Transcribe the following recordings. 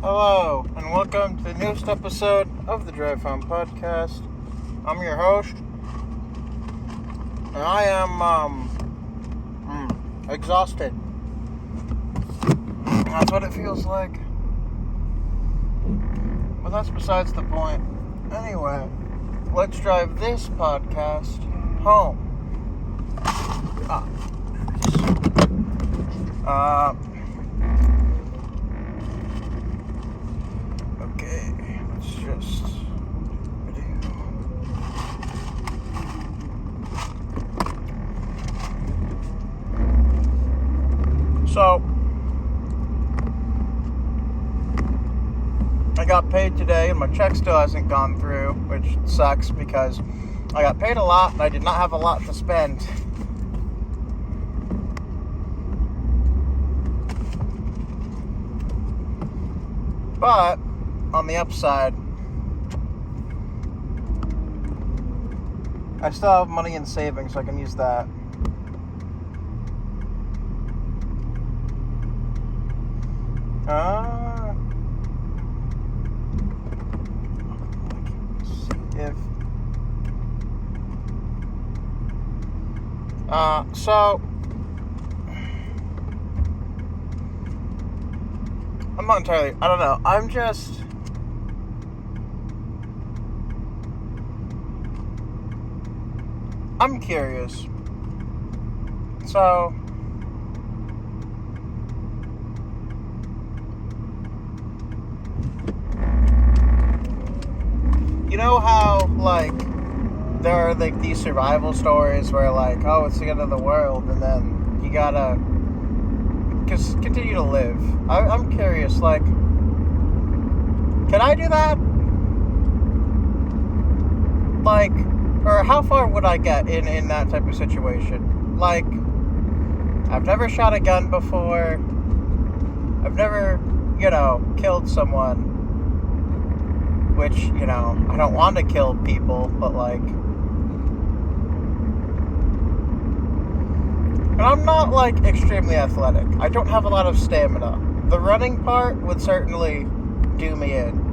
Hello, and welcome to the newest episode of the Drive Home Podcast. I'm your host, and I am, exhausted. That's what it feels like. But that's besides the point. Anyway, let's drive this podcast home. Okay, let's just video. So, I got paid today and my check still hasn't gone through, which sucks because I got paid a lot and I did not have a lot to spend. But, on the upside, I still have money in savings, so I can use that. So, I'm not entirely, I don't know, I'm curious. So, you know how, there are, these survival stories where, oh, it's the end of the world, and then you gotta just continue to live. I'm curious, can I do that? Or how far would I get in that type of situation? I've never shot a gun before. I've never, killed someone. Which, I don't want to kill people, but and I'm not, extremely athletic. I don't have a lot of stamina. The running part would certainly do me in.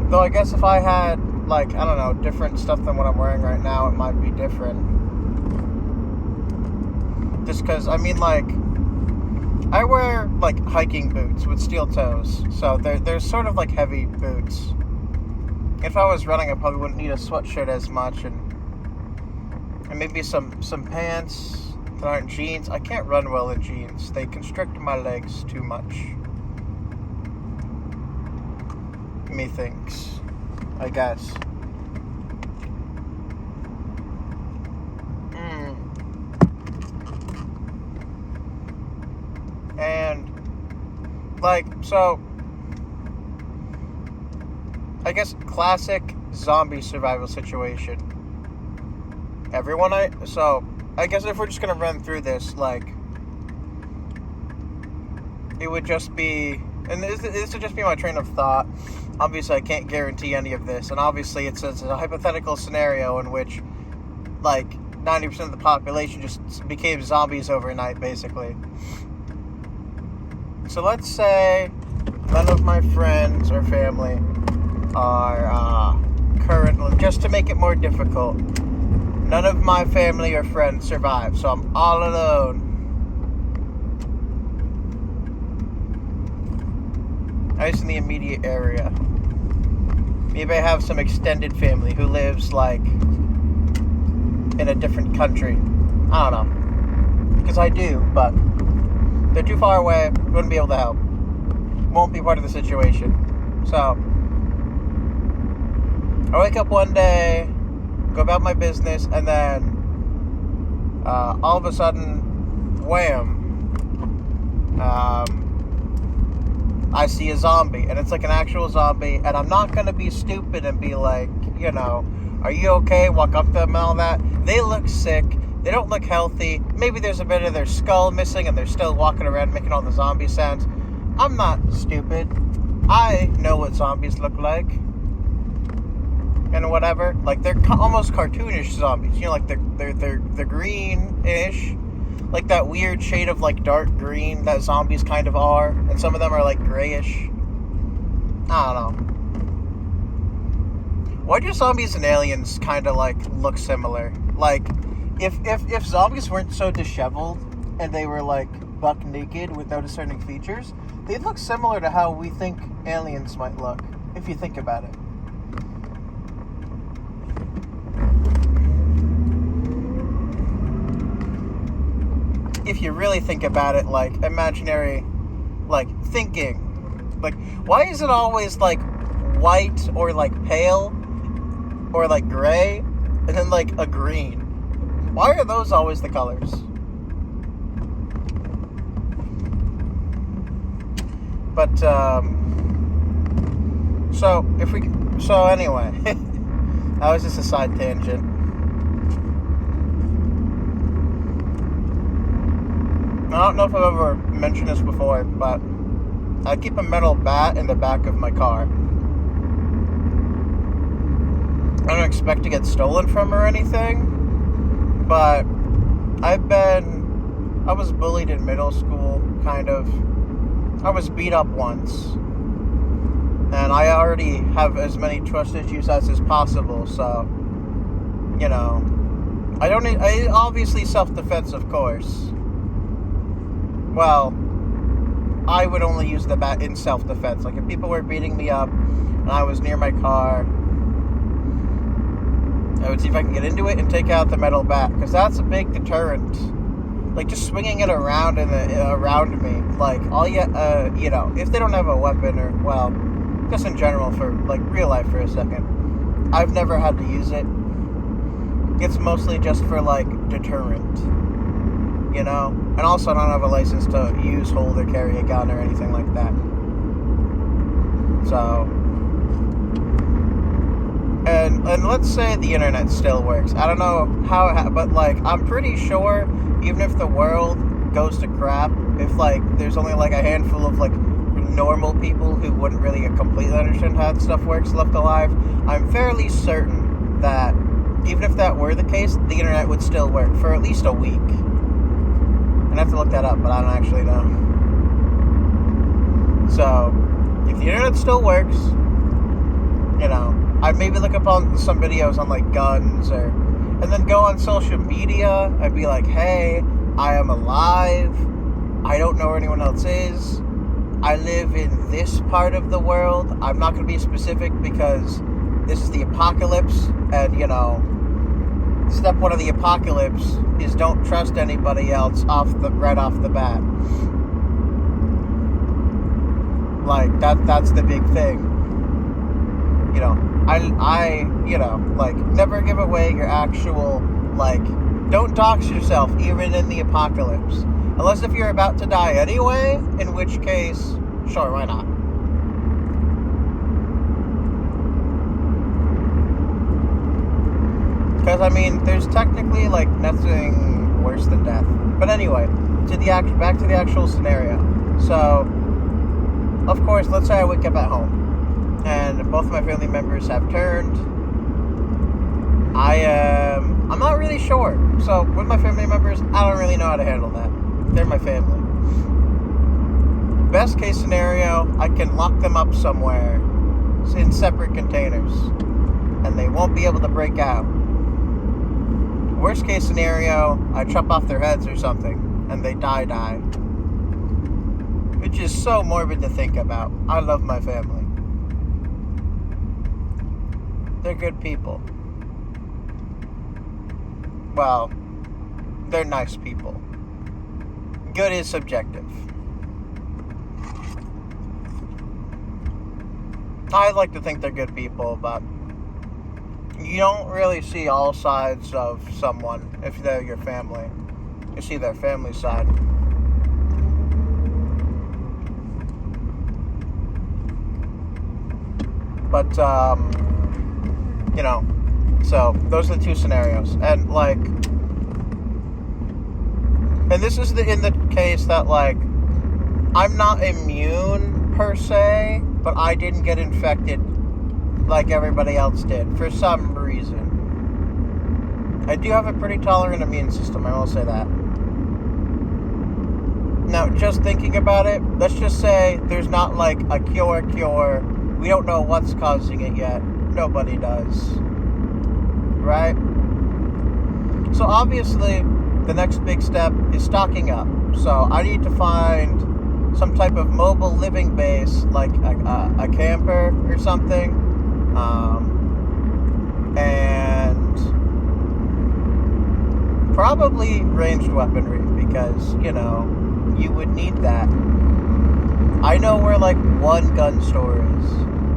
Though I guess if I had, I don't know, different stuff than what I'm wearing right now, it might be different. Just because, I wear, hiking boots with steel toes. So they're sort of, heavy boots. If I was running, I probably wouldn't need a sweatshirt as much, and maybe some pants that aren't jeans. I can't run well in jeans. They constrict my legs too much. Methinks, I guess. And, so, I guess classic zombie survival situation. So, I guess if we're just gonna run through this, it would just be, and this would just be my train of thought. Obviously, I can't guarantee any of this, and obviously it's a hypothetical scenario in which, 90% of the population just became zombies overnight, basically. So let's say none of my friends or family are currently, just to make it more difficult, none of my family or friends survive, so I'm all alone. I just in the immediate area. Maybe I have some extended family who lives, in a different country. I don't know. Because I do, but they're too far away, wouldn't be able to help. Won't be part of the situation. So, I wake up one day, go about my business, and then all of a sudden, wham, I see a zombie, and it's an actual zombie, and I'm not going to be stupid and be are you okay? Walk up to them and all that. They look sick. They don't look healthy. Maybe there's a bit of their skull missing, and they're still walking around making all the zombie sounds. I'm not stupid. I know what zombies look like. And whatever. They're almost cartoonish zombies. They're greenish. like that weird shade of like dark green that zombies kind of are, and some of them are like grayish. I don't know. Why do zombies and aliens kind of like look similar? Like, if zombies weren't so disheveled and they were like buck naked with no discerning features, they'd look similar to how we think aliens might look, if you think about it. If you really think about it, like imaginary, like thinking, like why is it always like white or like pale or like gray and then like a green? Why are those always the colors? But so anyway, that was just a side tangent. I don't know if I've ever mentioned this before, but I keep a metal bat in the back of my car. I don't expect to get stolen from or anything, but I was bullied in middle school, kind of. I was beat up once, and I already have as many trust issues as possible, so, you know, I obviously self-defense, of course. Well, I would only use the bat in self-defense. Like, if people were beating me up and I was near my car, I would see if I can get into it and take out the metal bat, because that's a big deterrent. Like, just swinging it around around me, like, you know, if they don't have a weapon, or, well, just in general, for, like, real life for a second, I've never had to use it. It's mostly just for, like, deterrent, you know? And also, I don't have a license to use, hold, or carry a gun or anything like that. So, and let's say the internet still works. I don't know how but, like, I'm pretty sure, even if the world goes to crap, if, like, there's only, like, a handful of, like, normal people who wouldn't really completely understand how that stuff works left alive, I'm fairly certain that even if that were the case, the internet would still work for at least a week. And I have to look that up, but I don't actually know. So, if the internet still works, you know, I'd maybe look up on some videos on, like, guns, and then go on social media and be like, hey, I am alive, I don't know where anyone else is, I live in this part of the world. I'm not going to be specific because this is the apocalypse, and, you know, step one of the apocalypse is don't trust anybody else right off the bat. Like, that's the big thing. You know, I you know, like, never give away your actual, like, don't dox yourself even in the apocalypse. Unless if you're about to die anyway, in which case, sure, why not? Because, I mean, there's technically, like, nothing worse than death. But anyway, back to the actual scenario. So, of course, let's say I wake up at home, and both of my family members have turned. I'm not really sure. So, with my family members, I don't really know how to handle that. They're my family. Best case scenario, I can lock them up somewhere in separate containers, and they won't be able to break out. Worst case scenario, I chop off their heads or something, and they die. Which is so morbid to think about. I love my family. They're good people. Well, they're nice people. Good is subjective. I like to think they're good people, but you don't really see all sides of someone if they're your family. You see their family side. But, you know, so those are the two scenarios. And, like, and this is in the case that, like, I'm not immune per se, but I didn't get infected like everybody else did for some reason. I do have a pretty tolerant immune system, I will say that. Now, just thinking about it, let's just say there's not like a cure. We don't know what's causing it yet. Nobody does. Right? So obviously, the next big step is stocking up. So I need to find some type of mobile living base, like a camper or something. And probably ranged weaponry, because, you would need that. I know where like one gun store is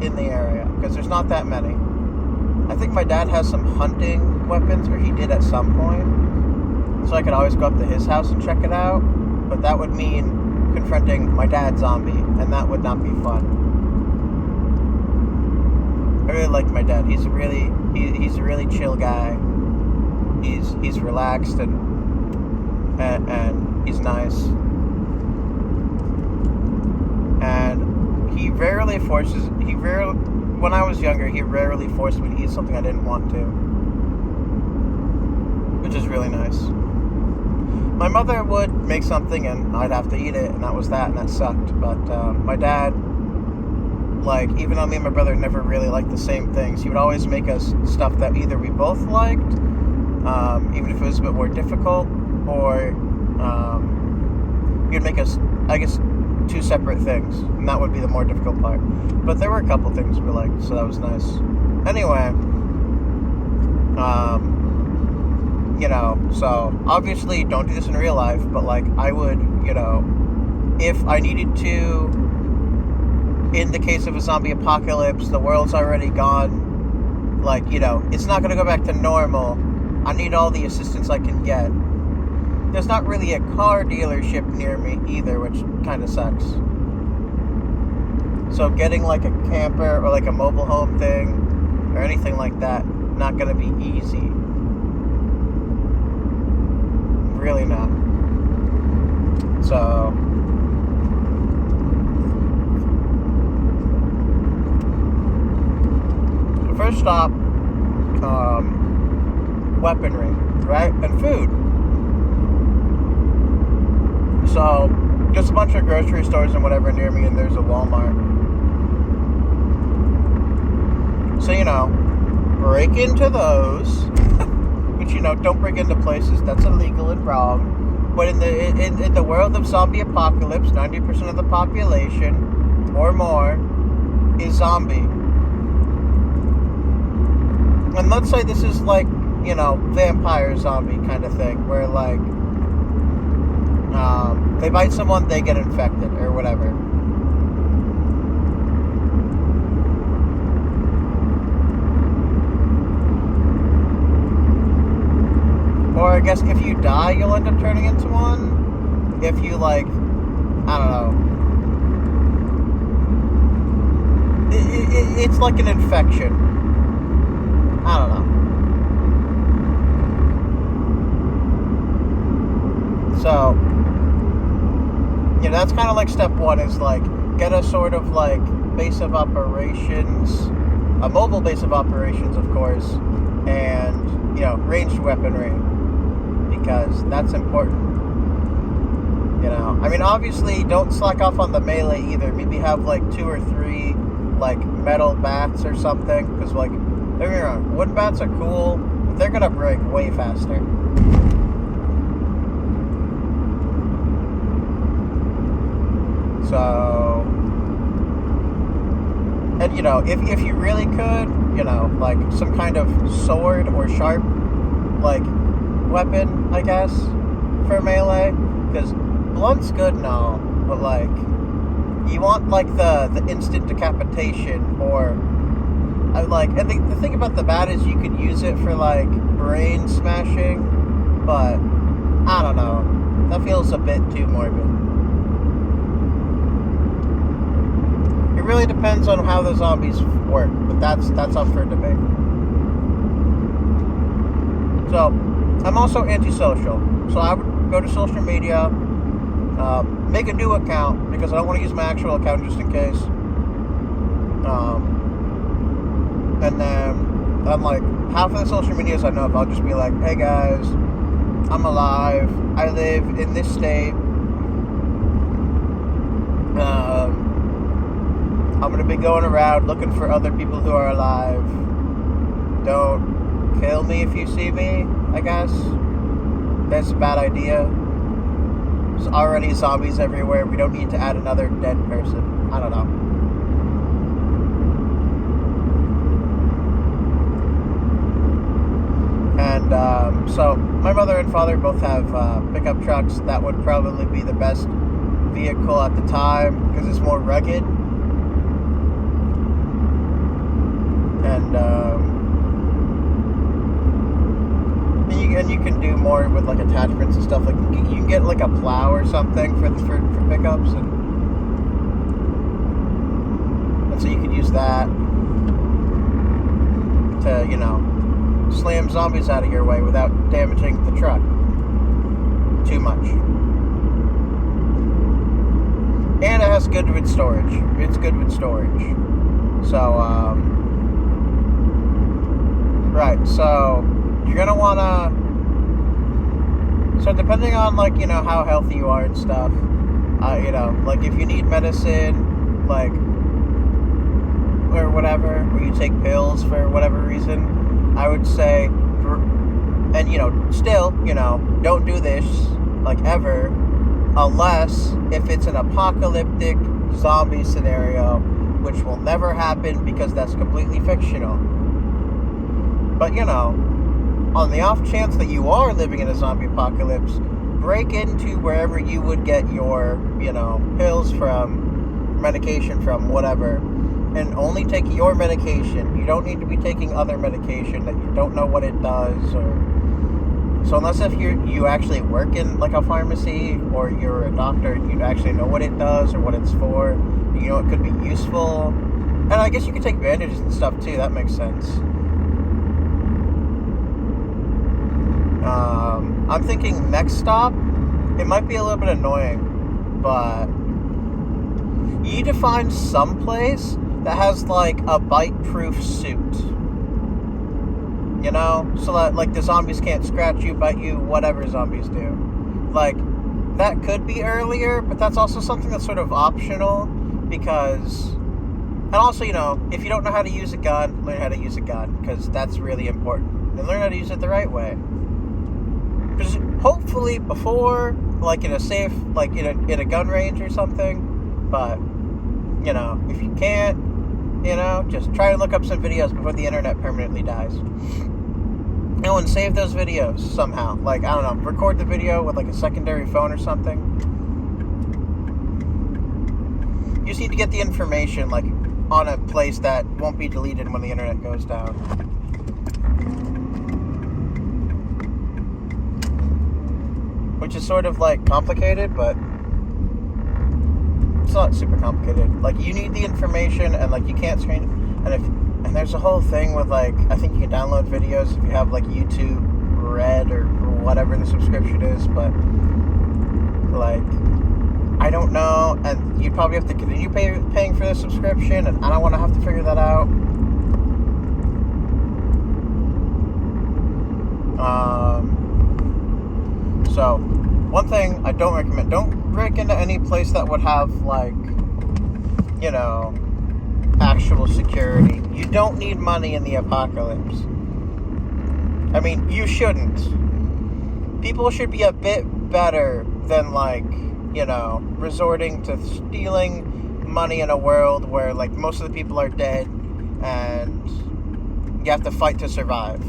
in the area, because there's not that many. I think my dad has some hunting weapons, or he did at some point. So I could always go up to his house and check it out. But that would mean confronting my dad's zombie, and that would not be fun. I really like my dad. He's a really chill guy. He's relaxed and he's nice. And when I was younger, he rarely forced me to eat something I didn't want to, which is really nice. My mother would make something and I'd have to eat it, and that was that, and that sucked. But my dad, like, even though me and my brother never really liked the same things, he would always make us stuff that either we both liked, even if it was a bit more difficult, or he would make us, I guess, two separate things, and that would be the more difficult part. But there were a couple things we liked, so that was nice. Anyway, so obviously don't do this in real life, but like I would, if I needed to, in the case of a zombie apocalypse, the world's already gone, like, it's not going to go back to normal. I need all the assistance I can get. There's not really a car dealership near me either, which kind of sucks. So getting like a camper or like a mobile home thing or anything like that, not going to be easy. Really not. So the first stop, weaponry, right? And food. So just a bunch of grocery stores and whatever near me, and there's a Walmart. So, break into those. Which, don't break into places. That's illegal and wrong. But in the world of zombie apocalypse, 90% of the population or more is zombie. And let's say this is like, vampire zombie kind of thing, where like they bite someone, they get infected or whatever. Or I guess if you die, you'll end up turning into one. If you, like, I don't know. It's like an infection. I don't know. So, that's kind of like step one, is like get a sort of like base of operations, a mobile base of operations, of course, and, ranged weaponry. Because that's important. I mean, obviously, don't slack off on the melee either. Maybe have like 2 or 3 like metal bats or something. Because, like, don't get me wrong, wood bats are cool, but they're gonna break way faster. So, and if you really could, like some kind of sword or sharp, like, weapon, I guess, for melee, because blunt's good and all, but like you want like the instant decapitation, or and the thing about the bat is you could use it for like brain smashing, but I don't know, that feels a bit too morbid. It really depends on how the zombies work, but that's up for debate. So I'm also antisocial, so I would go to social media, make a new account, because I don't want to use my actual account just in case, and then on like half of the social medias I know of, I'll just be like, hey guys, I'm alive, I live in this state, I'm going to be going around looking for other people who are alive. Don't kill me if you see me, I guess. That's a bad idea. There's already zombies everywhere. We don't need to add another dead person. I don't know. And so my mother and father both have pickup trucks. That would probably be the best vehicle at the time because it's more rugged. And you can do more with like attachments and stuff. Like you can get like a plow or something for pickups, and so you could use that to, you know, slam zombies out of your way without damaging the truck too much. And it has good with storage. It's good with storage. So, right, so you're gonna wanna, so depending on, like, you know, how healthy you are and stuff, you know, like if you need medicine, like, or whatever, or you take pills for whatever reason, I would say, and, you know, still, you know, don't do this, like, ever, unless if it's an apocalyptic zombie scenario, which will never happen because that's completely fictional. But, you know, on the off chance that you are living in a zombie apocalypse, break into wherever you would get your, you know, pills from, medication from, whatever, and only take your medication. You don't need to be taking other medication that you don't know what it does, or so unless if you actually work in like a pharmacy or you're a doctor and you actually know what it does or what it's for, you know it could be useful. And I guess you could take bandages and stuff too. That makes sense. I'm thinking next stop, it might be a little bit annoying, but you need to find some place that has like a bite-proof suit. You know? So that like the zombies can't scratch you, bite you, whatever zombies do. Like, that could be earlier, but that's also something that's sort of optional because, and also, you know, if you don't know how to use a gun, learn how to use a gun, because that's really important. And learn how to use it the right way. Because hopefully before, like in a safe, like in a gun range or something, but, you know, if you can't, you know, just try and look up some videos before the internet permanently dies. And save those videos somehow. Like, I don't know, record the video with like a secondary phone or something. You just need to get the information like on a place that won't be deleted when the internet goes down. Which is sort of like complicated, but it's not super complicated. Like, you need the information, and like you can't screen, and there's a whole thing with like, I think you can download videos if you have like YouTube Red or whatever the subscription is, but like, I don't know, and you'd probably have to continue paying for the subscription, and I don't want to have to figure that out. So, one thing I don't recommend, don't break into any place that would have, like, you know, actual security. You don't need money in the apocalypse. I mean, you shouldn't. People should be a bit better than, like, you know, resorting to stealing money in a world where, like, most of the people are dead and you have to fight to survive.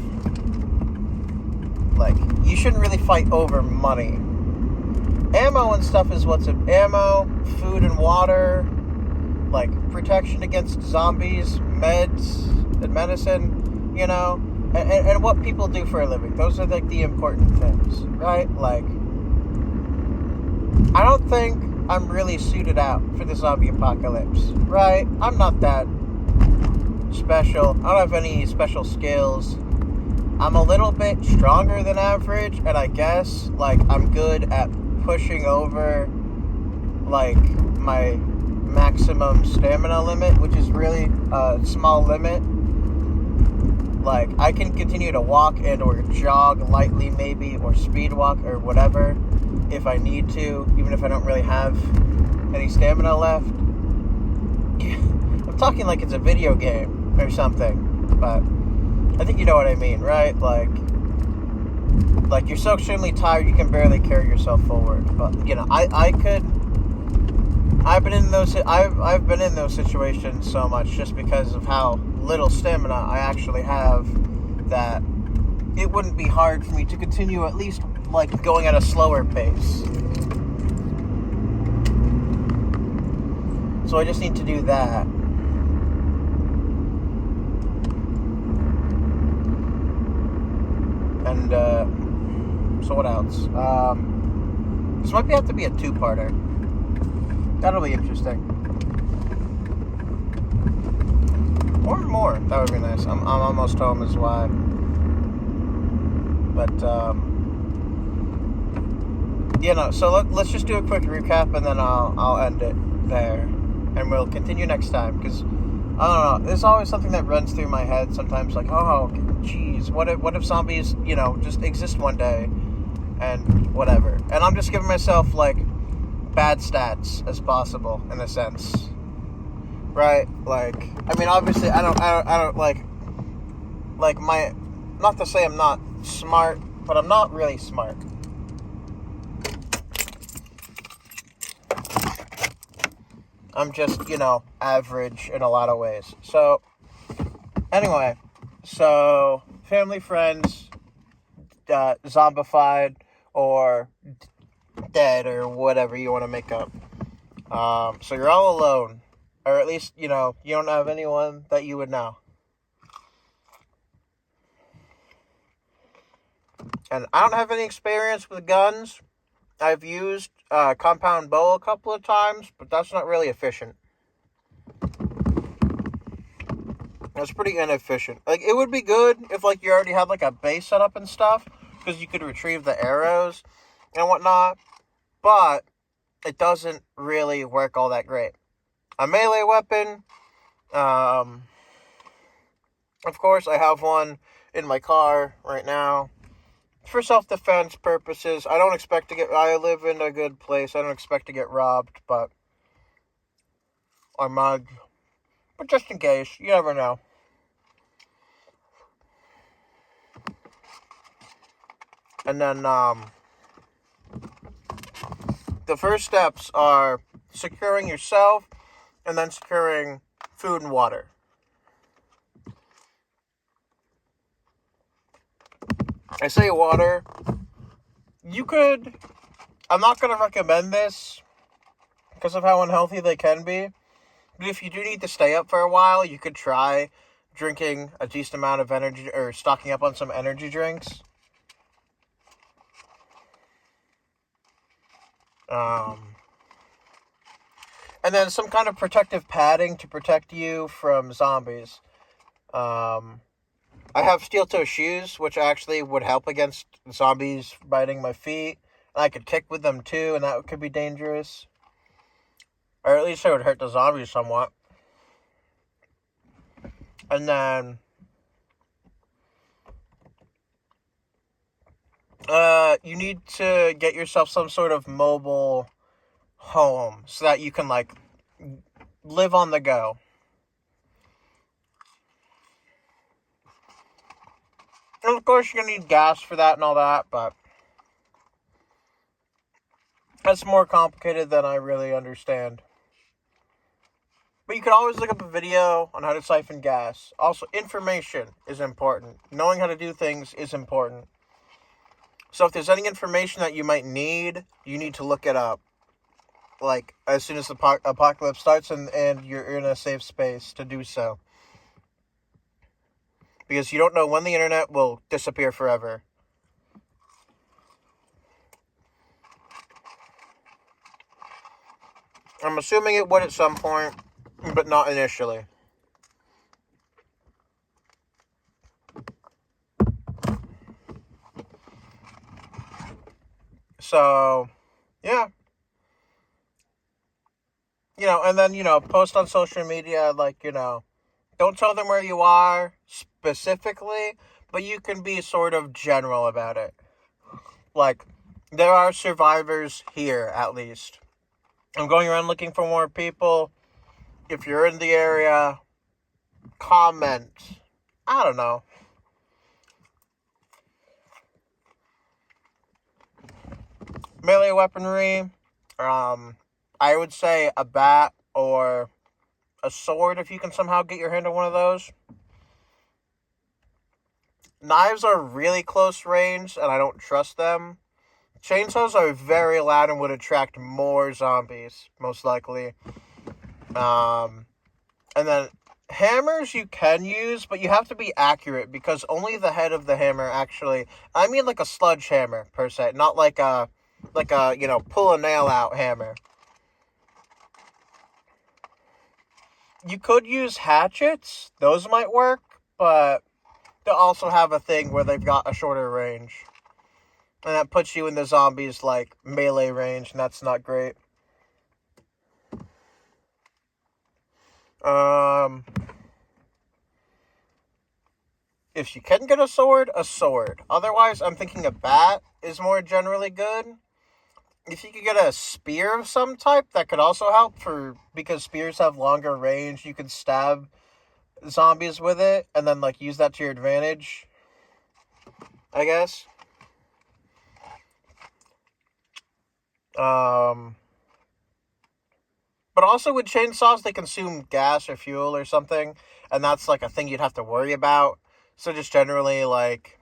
Like, you shouldn't really fight over money. Ammo and stuff is what's in ammo, food and water, like protection against zombies, meds, and medicine, you know, and what people do for a living. Those are like the important things, right? Like, I don't think I'm really suited out for the zombie apocalypse, right? I'm not that special. I don't have any special skills. I'm a little bit stronger than average, and I guess, like, I'm good at pushing over, like, my maximum stamina limit, which is really a small limit. Like, I can continue to walk and or jog lightly maybe, or speed walk or whatever, if I need to, even if I don't really have any stamina left. I'm talking like it's a video game or something, but I think you know what I mean, right? Like you're so extremely tired you can barely carry yourself forward. But I've been in those situations so much just because of how little stamina I actually have, that it wouldn't be hard for me to continue at least like going at a slower pace. So I just need to do that. And so what else? This might have to be a two-parter. That'll be interesting. Or more. That would be nice. I'm almost home is why. But so let's just do a quick recap and then I'll end it there, and we'll continue next time, because I don't know, there's always something that runs through my head sometimes, like, oh geez, what if zombies just exist one day and whatever, and I'm just giving myself like bad stats as possible in a sense, right? Like, I mean, obviously I don't like my, not to say I'm not smart, but I'm not really smart. I'm just, average in a lot of ways. So, anyway, family, friends, zombified, or dead, or whatever you want to make up. So you're all alone. Or at least, you don't have anyone that you would know. And I don't have any experience with guns. I've used compound bow a couple of times, but that's not really efficient. It's pretty inefficient. Like, it would be good if, like, you already had, like, a base set up and stuff, because you could retrieve the arrows and whatnot, but it doesn't really work all that great. A melee weapon, of course, I have one in my car right now. For self-defense purposes, I live in a good place. I don't expect to get robbed, or mugged. But just in case, you never know. And then, the first steps are securing yourself, and then securing food and water. I say water. I'm not going to recommend this because of how unhealthy they can be. But if you do need to stay up for a while, you could try drinking a decent amount of energy, or stocking up on some energy drinks. And then some kind of protective padding to protect you from zombies. I have steel-toe shoes, which actually would help against zombies biting my feet. And I could kick with them too, and that could be dangerous. Or at least it would hurt the zombies somewhat. And then you need to get yourself some sort of mobile home so that you can, like, live on the go. And of course, you're going to need gas for that and all that, but that's more complicated than I really understand. But you can always look up a video on how to siphon gas. Also, information is important. Knowing how to do things is important. So if there's any information that you might need, you need to look it up. Like, as soon as the apocalypse starts and you're in a safe space to do so. Because you don't know when the internet will disappear forever. I'm assuming it would at some point, but not initially. So, yeah. And then, post on social media, like, don't tell them where you are specifically, but you can be sort of general about it. Like, there are survivors here, at least. I'm going around looking for more people. if you're in the area, comment. I don't know. Melee weaponry. I would say a bat or a sword if you can somehow get your hand on one of those. Knives are really close range, and I don't trust them. Chainsaws are very loud and would attract more zombies, most likely. And then hammers you can use, but you have to be accurate because only the head of the hammer actually. I mean, like a sledgehammer per se, not like a pull a nail out hammer. You could use hatchets; those might work, but they also have a thing where they've got a shorter range, and that puts you in the zombies like melee range, and that's not great. If you can get a sword, a sword. Otherwise, I'm thinking a bat is more generally good. If you could get a spear of some type, that could also help because spears have longer range. You can stab zombies with it and then like use that to your advantage, I guess. But also with chainsaws, they consume gas or fuel or something, and that's like a thing you'd have to worry about. So just generally like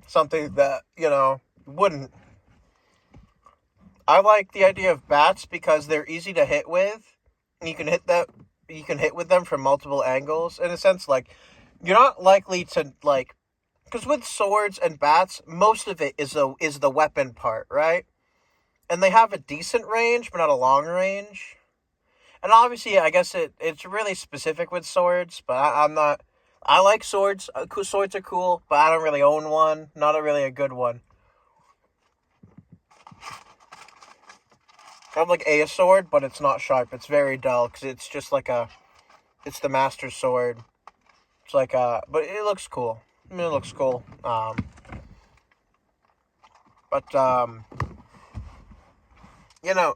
something that, wouldn't. I like the idea of bats because they're easy to hit with. You can hit with them from multiple angles. In a sense, like you're not likely to like, because with swords and bats, most of it is the weapon part, right? And they have a decent range, but not a long range. And obviously, I guess it's really specific with swords, but I'm not. I like swords. Swords are cool, but I don't really own one. Not really a good one. I have like a sword, but it's not sharp. It's very dull because it's just like it's the master sword. It's like but it looks cool. I mean, it looks cool.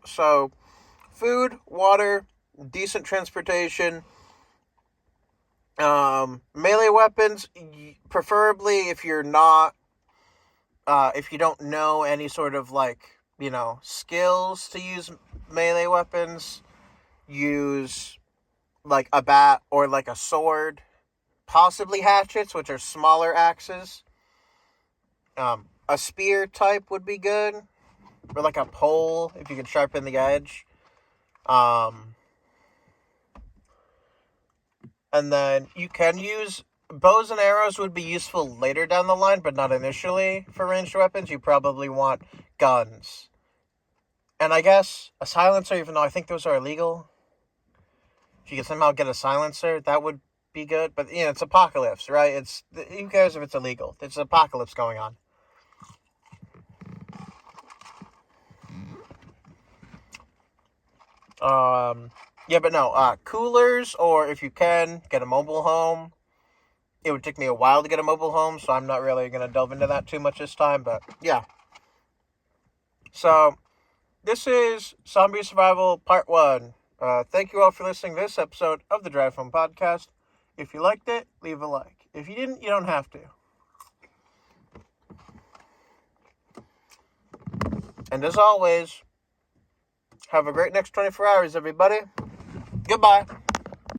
So food, water, decent transportation. Melee weapons, preferably if you're not, if you don't know any sort of like, skills to use melee weapons, use like a bat or like a sword, possibly hatchets, which are smaller axes. A spear type would be good, or like a pole if you could sharpen the edge. And then you can use bows and arrows would be useful later down the line, but not initially for ranged weapons. You probably want guns. And I guess a silencer, even though I think those are illegal. If you could somehow get a silencer, that would be good. But, it's apocalypse, right? Who cares if it's illegal? There's an apocalypse going on. Yeah, but no, coolers, or if you can, get a mobile home. It would take me a while to get a mobile home, so I'm not really going to delve into that too much this time, but yeah. So, this is Zombie Survival Part 1. Thank you all for listening to this episode of the Drive Home Podcast. If you liked it, leave a like. If you didn't, you don't have to. And as always, have a great next 24 hours, everybody. Goodbye.